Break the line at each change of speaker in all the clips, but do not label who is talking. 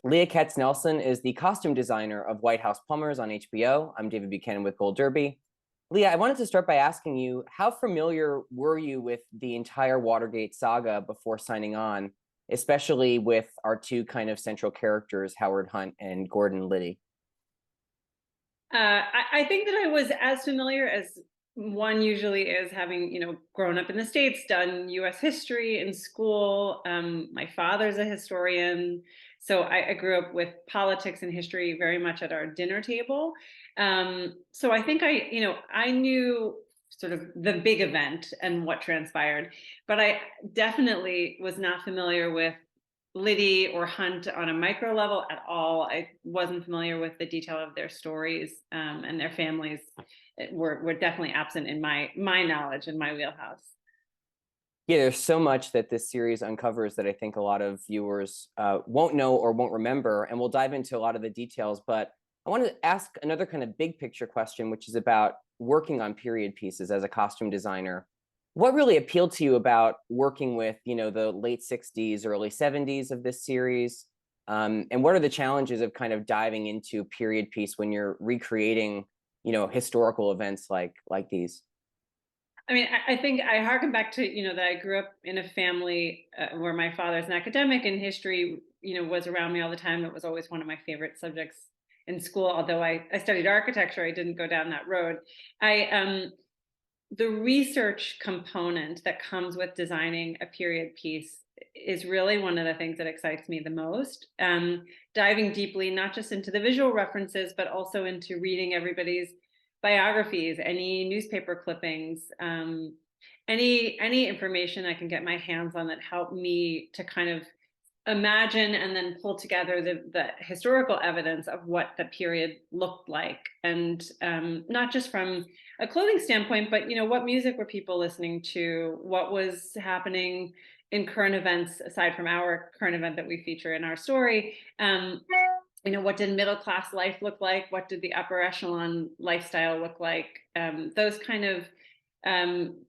Leah Katznelson is the costume designer of House Plumbers on HBO. I'm David Buchanan with Gold Derby. Leah, I wanted to start by asking you, how familiar were you with the entire Watergate saga before signing on, especially with our two kind of central characters, Howard Hunt and Gordon Liddy?
I think that I was as familiar as one usually is, having, grown up in the States, done US history in school. My father's a historian. So I grew up with politics and history very much at our dinner table. So I think I knew sort of the big event and what transpired, but I definitely was not familiar with Liddy or Hunt on a micro level at all. I wasn't familiar with the detail of their stories, and their families were definitely absent in my knowledge, in my wheelhouse.
Yeah, there's so much that this series uncovers that I think a lot of viewers won't know or won't remember, and we'll dive into a lot of the details. But I want to ask another kind of big picture question, which is about working on period pieces as a costume designer. What really appealed to you about working with, the late 60s, early 70s of this series? And what are the challenges of kind of diving into a period piece when you're recreating, historical events like these?
I mean, I think I harken back to, that I grew up in a family where my father's an academic, and history, was around me all the time. It was always one of my favorite subjects in school. Although I studied architecture, I didn't go down that road. The research component that comes with designing a period piece is really one of the things that excites me the most. Diving deeply, not just into the visual references, but also into reading everybody's biographies, any newspaper clippings, any information I can get my hands on that help me to kind of imagine and then pull together the historical evidence of what the period looked like. And not just from a clothing standpoint, but what music were people listening to, what was happening in current events aside from our current event that we feature in our story. What did middle class life look like, what did the upper echelon lifestyle look like? Those kind of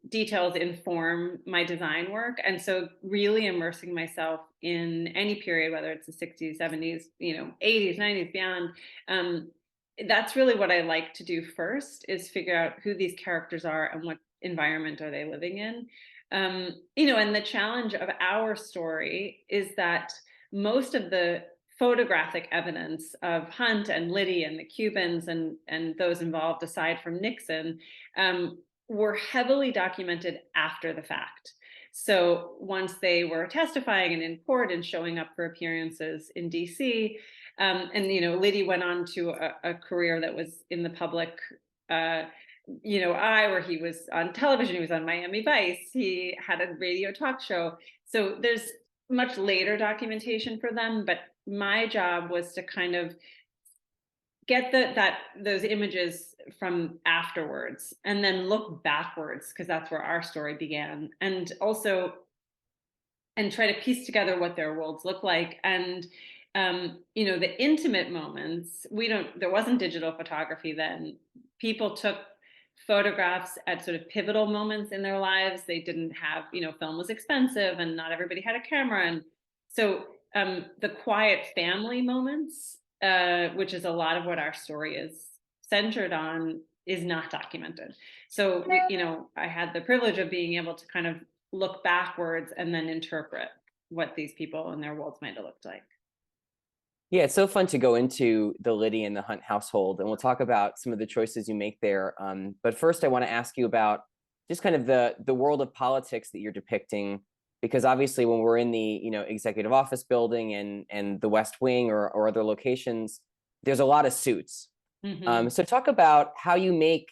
details inform my design work. And so really immersing myself in any period, whether it's the 60s, 70s, 80s, 90s, beyond, that's really what I like to do first, is figure out who these characters are and what environment are they living in. And the challenge of our story is that most of the photographic evidence of Hunt and Liddy and the Cubans and those involved, aside from Nixon, were heavily documented after the fact. So once they were testifying and in court and showing up for appearances in DC, and Liddy went on to a career that was in the public eye, where he was on television, he was on Miami Vice, he had a radio talk show. So there's much later documentation for them, but my job was to kind of get those images from afterwards and then look backwards, because that's where our story began, and try to piece together what their worlds look like. And the intimate moments, there wasn't digital photography then. People took photographs at sort of pivotal moments in their lives. They didn't have, film was expensive and not everybody had a camera. And so the quiet family moments, which is a lot of what our story is centered on, is not documented. So, I had the privilege of being able to kind of look backwards and then interpret what these people and their worlds might have looked like.
Yeah, it's so fun to go into the Liddy and the Hunt household, and we'll talk about some of the choices you make there. But first, I want to ask you about just kind of the world of politics that you're depicting, because obviously, when we're in the executive office building and the West Wing or other locations, there's a lot of suits.
Mm-hmm.
So talk about how you make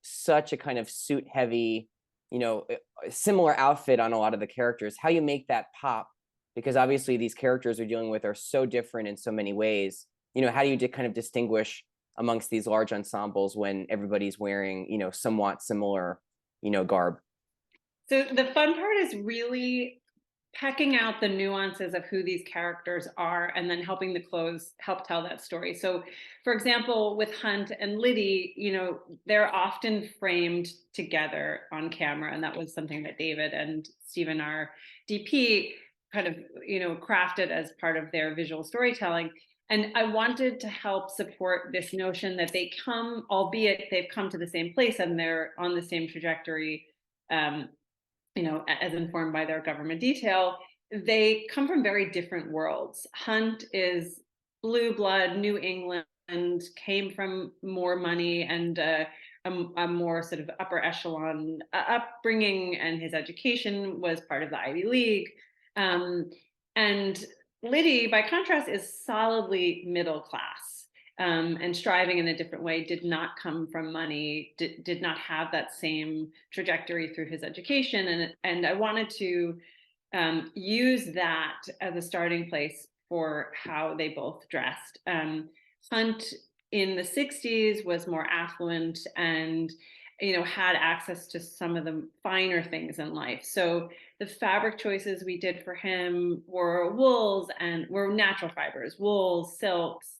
such a kind of suit heavy, similar outfit on a lot of the characters. How you make that pop, because obviously these characters we're dealing with are so different in so many ways. How do you kind of distinguish amongst these large ensembles when everybody's wearing, somewhat similar, garb?
So the fun part is really pecking out the nuances of who these characters are and then helping the clothes help tell that story. So, for example, with Hunt and Liddy, they're often framed together on camera. And that was something that David and Stephen, our DP, kind of, crafted as part of their visual storytelling. And I wanted to help support this notion that they come, albeit they've come to the same place and they're on the same trajectory, um, as informed by their government detail, they come from very different worlds. Hunt is blue blood, New England, came from more money and a more sort of upper echelon upbringing, and his education was part of the Ivy League. Um, and Liddy, by contrast, is solidly middle class. And striving in a different way, did not come from money, did not have that same trajectory through his education. And I wanted to use that as a starting place for how they both dressed. Hunt in the 60s was more affluent and had access to some of the finer things in life. So the fabric choices we did for him were wools, and were natural fibers, wools, silks,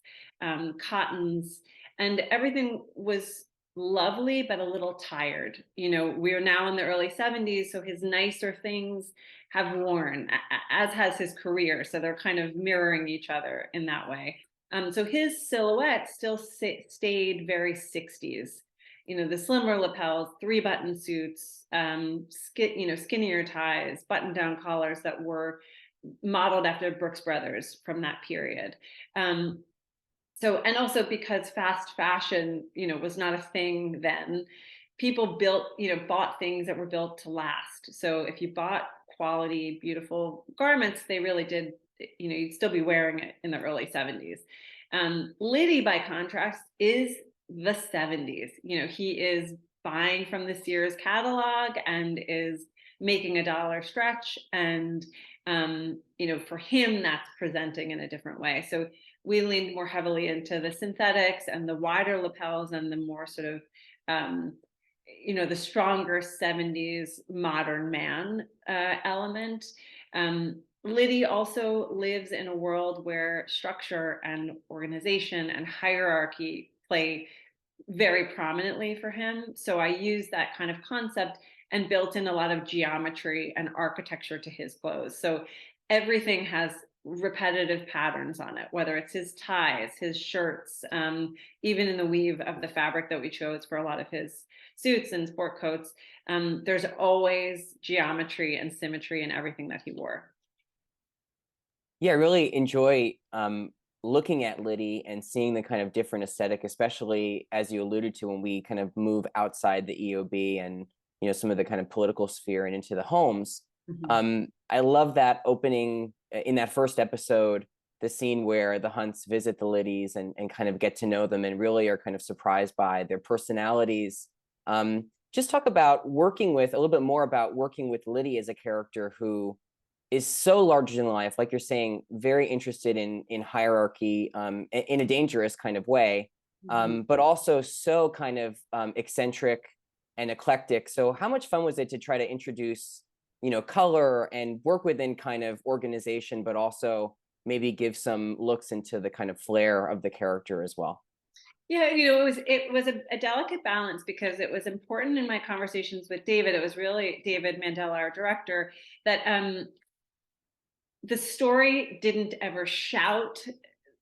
cottons, and everything was lovely but a little tired. We're now in the early 70s, so his nicer things have worn, as has his career, so they're kind of mirroring each other in that way. So his silhouette still stayed very 60s. The slimmer lapels, 3-button suits, skinnier ties, button-down collars that were modeled after Brooks Brothers from that period. And also because fast fashion, was not a thing then, people bought things that were built to last. So if you bought quality, beautiful garments, they really did, you'd still be wearing it in the early 70s. Liddy, by contrast, is the 70s. He is buying from the Sears catalog and is making a dollar stretch. And, for him, that's presenting in a different way. So we leaned more heavily into the synthetics and the wider lapels and the more sort of, the stronger 70s modern man element. Liddy also lives in a world where structure and organization and hierarchy play very prominently for him. So I used that kind of concept and built in a lot of geometry and architecture to his clothes. So everything has repetitive patterns on it, whether it's his ties, his shirts, even in the weave of the fabric that we chose for a lot of his suits and sport coats. There's always geometry and symmetry in everything that he wore.
Yeah, I really enjoy looking at Liddy and seeing the kind of different aesthetic, especially as you alluded to, when we kind of move outside the EOB and some of the kind of political sphere and into the homes.
Mm-hmm.
I love that opening in that first episode, the scene where the Hunts visit the Liddys and kind of get to know them and really are kind of surprised by their personalities. Just talk about a little bit more about working with Liddy as a character who is so larger than life, like you're saying, very interested in hierarchy, in a dangerous kind of way, but also so kind of eccentric and eclectic. So how much fun was it to try to introduce, color and work within kind of organization, but also maybe give some looks into the kind of flair of the character as well?
Yeah, it was a delicate balance, because it was important in my conversations with David. It was really David Mandela, our director, that the story didn't ever shout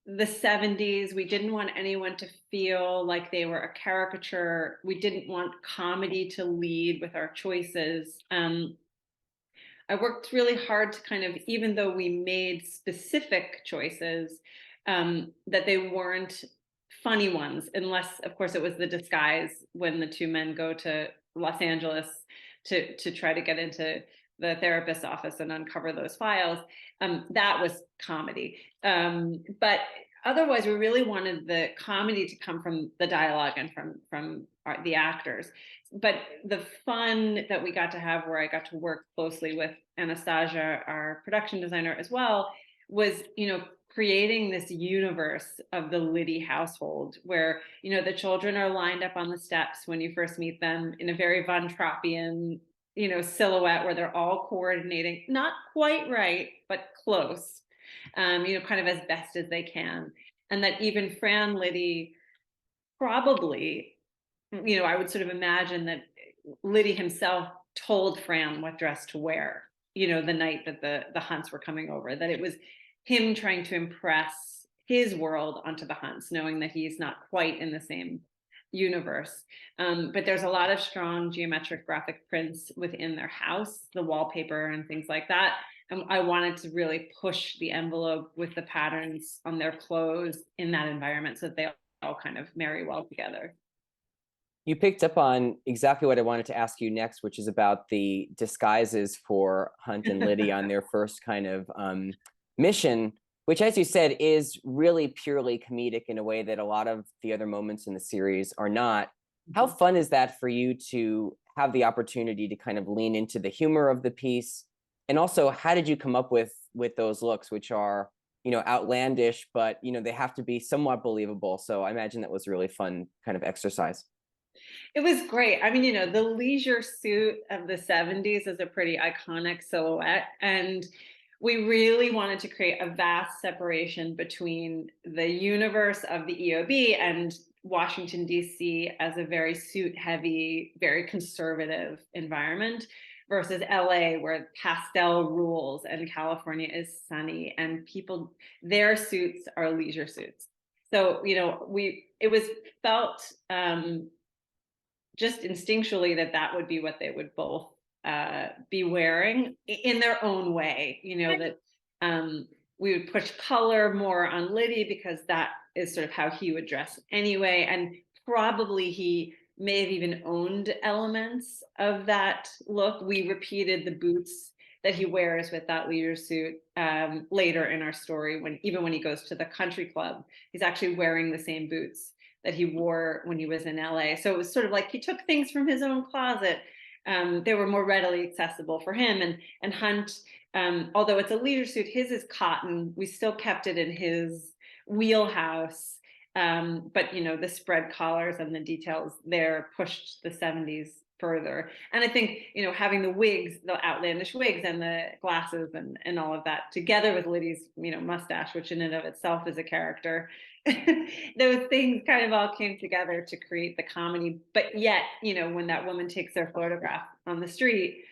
the 70s. We didn't want anyone to feel like they were a caricature. We didn't want comedy to lead with our choices. I worked really hard to kind of, even though we made specific choices, that they weren't funny ones, unless, of course, it was the disguise when the two men go to Los Angeles to try to get into the therapist's office and uncover those files. That was comedy. But otherwise, we really wanted the comedy to come from the dialogue and from the actors. But the fun that we got to have, where I got to work closely with Anastasia, our production designer, as well, was creating this universe of the Liddy household, where the children are lined up on the steps when you first meet them in a very Von Trappian silhouette, where they're all coordinating, not quite right, but close, kind of as best as they can. And that even Fran Liddy probably, I would sort of imagine that Liddy himself told Fran what dress to wear, the night that the Hunts were coming over, that it was him trying to impress his world onto the Hunts, knowing that he's not quite in the same universe. But there's a lot of strong geometric graphic prints within their house, the wallpaper and things like that. And I wanted to really push the envelope with the patterns on their clothes in that environment so that they all kind of marry well together.
You picked up on exactly what I wanted to ask you next, which is about the disguises for Hunt and Liddy on their first kind of mission, which, as you said, is really purely comedic in a way that a lot of the other moments in the series are not. How fun is that for you to have the opportunity to kind of lean into the humor of the piece? And also, how did you come up with those looks, which are, outlandish, but, they have to be somewhat believable. So I imagine that was a really fun kind of exercise.
It was great. I mean, the leisure suit of the 70s is a pretty iconic silhouette. And we really wanted to create a vast separation between the universe of the EOB and Washington, D.C. as a very suit heavy, very conservative environment versus LA, where pastel rules and California is sunny and their suits are leisure suits. So, it was felt just instinctually that would be what they would both be wearing in their own way. That we would push color more on Liddy because that is sort of how he would dress anyway. And probably he may have even owned elements of that look. We repeated the boots that he wears with that leisure suit later in our story, even when he goes to the country club, he's actually wearing the same boots that he wore when he was in LA. So it was sort of like he took things from his own closet. They were more readily accessible for him. And Hunt, although it's a leisure suit, his is cotton. We still kept it in his wheelhouse. But the spread collars and the details there pushed the 70s further. And I think, having the wigs, the outlandish wigs and the glasses and all of that together with Liddy's, mustache, which in and of itself is a character, those things kind of all came together to create the comedy. But yet, when that woman takes their photograph on the street,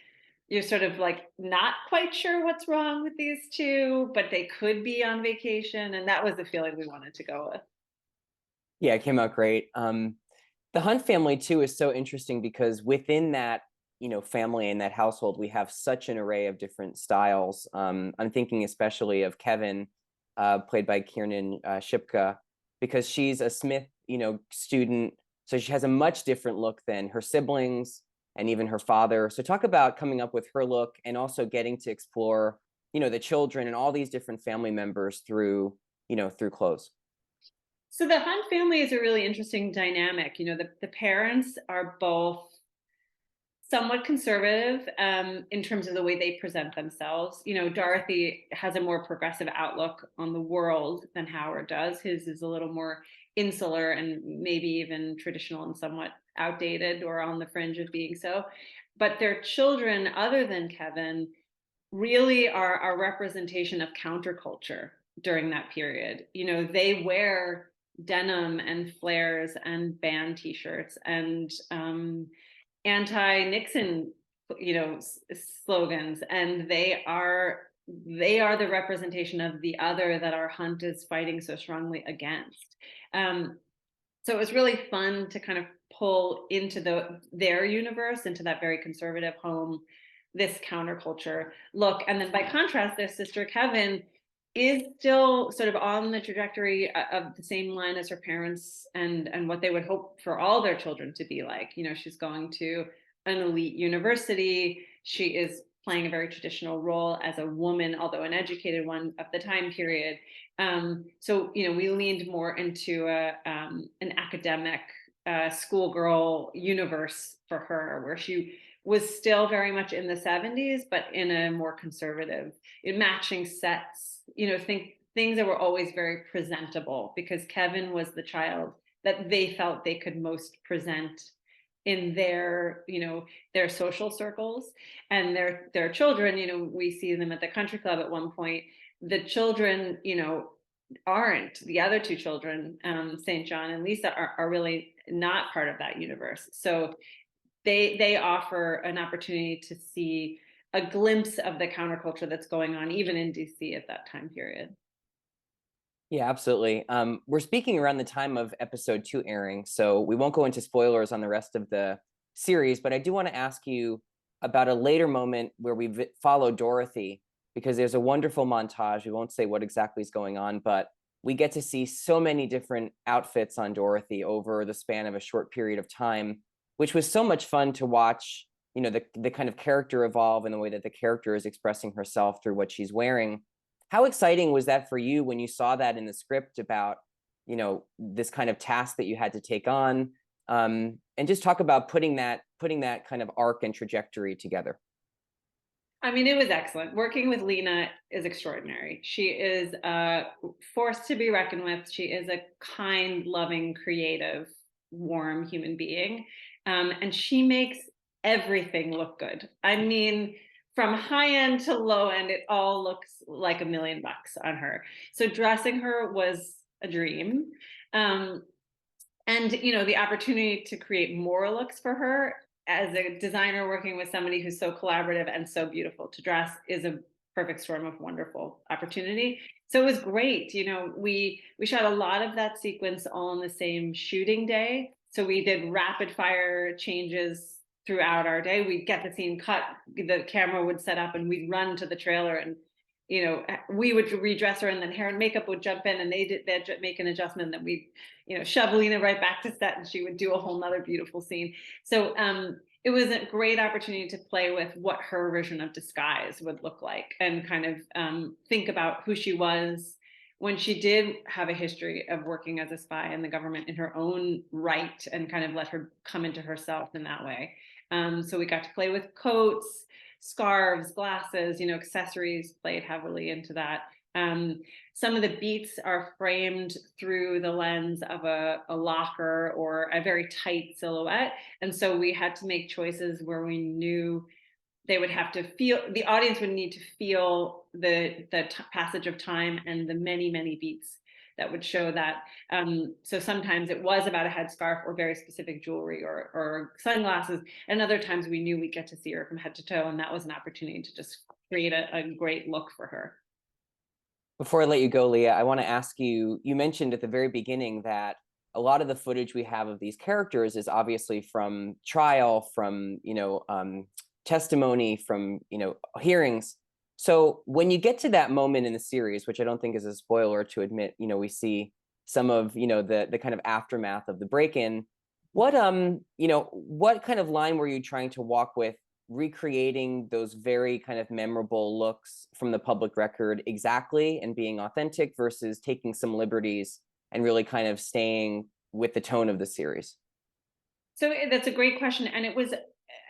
you're sort of like not quite sure what's wrong with these two, but they could be on vacation. And that was the feeling we wanted to go with.
Yeah, it came out great. The Hunt family too is so interesting because within that, family and that household, we have such an array of different styles. I'm thinking especially of Kevin, played by Kiernan Shipka, because she's a Smith, student. So she has a much different look than her siblings and even her father. So talk about coming up with her look and also getting to explore, the children and all these different family members through clothes.
So the Hunt family is a really interesting dynamic. The parents are both somewhat conservative in terms of the way they present themselves. Dorothy has a more progressive outlook on the world than Howard does. His is a little more insular and maybe even traditional and somewhat outdated or on the fringe of being so. But their children, other than Kevin, really are a representation of counterculture during that period. They wear denim and flares and band t-shirts and anti-Nixon, slogans, and they are the representation of the other that our Hunt is fighting so strongly against. So it was really fun to kind of pull into their universe, into that very conservative home, this counterculture look. And then by contrast, their sister Kevin is still sort of on the trajectory of the same line as her parents and what they would hope for all their children to be like. She's going to an elite university. She is playing a very traditional role as a woman, although an educated one of the time period. So, we leaned more into an academic schoolgirl universe for her, where she was still very much in the 70s, but in a more conservative, matching sets, things that were always very presentable, because Kevin was the child that they felt they could most present in their social circles. And their children, we see them at the country club at one point. The children, aren't, the other two children, St. John and Lisa, are really not part of that universe. So they offer an opportunity to see a glimpse of the counterculture that's going on even in DC at that time period.
Yeah, absolutely. We're speaking around the time of episode 2 airing, so we won't go into spoilers on the rest of the series, but I do want to ask you about a later moment where we follow Dorothy, because there's a wonderful montage. We won't say what exactly is going on, but we get to see so many different outfits on Dorothy over the span of a short period of time, which was so much fun to watch, the kind of character evolve and the way that the character is expressing herself through what she's wearing. How exciting was that for you when you saw that in the script about, this kind of task that you had to take on? And just talk about putting that kind of arc and trajectory together.
I mean, it was excellent. Working with Lena is extraordinary. She is a force to be reckoned with. She is a kind, loving, creative, warm human being. And she makes everything look good. I mean, from high end to low end, it all looks like $1,000,000 on her. So dressing her was a dream. And the opportunity to create more looks for her as a designer working with somebody who's so collaborative and so beautiful to dress is a perfect storm of wonderful opportunity. So it was great. We shot a lot of that sequence all on the same shooting day. So we did rapid fire changes throughout our day. We'd get the scene cut, the camera would set up, and we'd run to the trailer, and we would redress her, and then hair and makeup would jump in, and they'd make an adjustment, and then we'd shove Lena right back to set, and she would do a whole nother beautiful scene. So it was a great opportunity to play with what her version of disguise would look like, and kind of think about who she was when she did have a history of working as a spy in the government in her own right, and kind of let her come into herself in that way. So we got to play with coats, scarves, glasses, accessories played heavily into that. Some of the beats are framed through the lens of a locker or a very tight silhouette. And so we had to make choices where we knew they would have to feel, the audience would need to feel the passage of time and the many, many beats that would show that. So sometimes it was about a headscarf or very specific jewelry or sunglasses. And other times we knew we'd get to see her from head to toe. And that was an opportunity to just create a great look for her.
Before I let you go, Leah, I want to ask you, you mentioned at the very beginning that a lot of the footage we have of these characters is obviously from trial, from, testimony, from, hearings. So when you get to that moment in the series, which I don't think is a spoiler to admit, we see some of, the kind of aftermath of the break-in. What kind of line were you trying to walk with recreating those very kind of memorable looks from the public record exactly and being authentic versus taking some liberties and really kind of staying with the tone of the series?
So that's a great question. And it was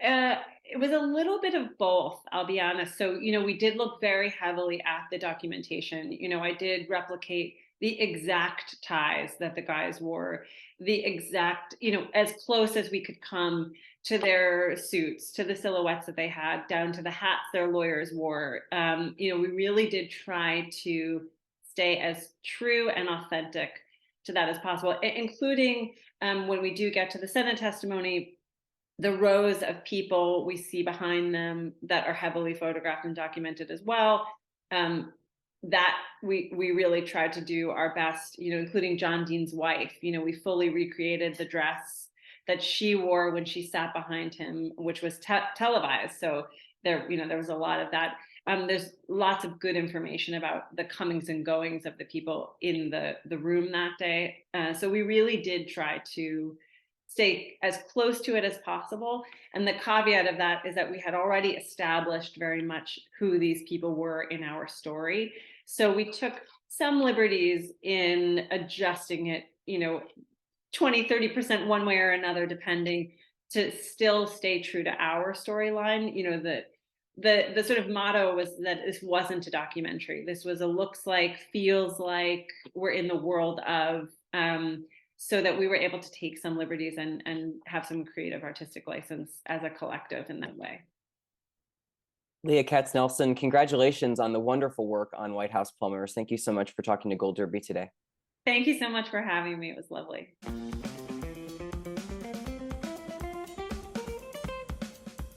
a little bit of both, I'll be honest. So, we did look very heavily at the documentation. I did replicate the exact ties that the guys wore, the exact, as close as we could come to their suits, to the silhouettes that they had, down to the hats their lawyers wore. We really did try to stay as true and authentic to that as possible, including when we do get to the Senate testimony, the rows of people we see behind them that are heavily photographed and documented as well. That we really tried to do our best, including John Dean's wife. We fully recreated the dress that she wore when she sat behind him, which was televised. So there was a lot of that. There's lots of good information about the comings and goings of the people in the room that day. So we really did try to stay as close to it as possible. And the caveat of that is that we had already established very much who these people were in our story. So we took some liberties in adjusting it, 20-30% one way or another, depending, to still stay true to our storyline. The sort of motto was that this wasn't a documentary. This was a looks like, feels like, we're in the world of, so that we were able to take some liberties and have some creative artistic license as a collective in that way.
Leah Katznelson, congratulations on the wonderful work on White House Plumbers. Thank you so much for talking to Gold Derby today.
Thank you so much for having me. It was lovely.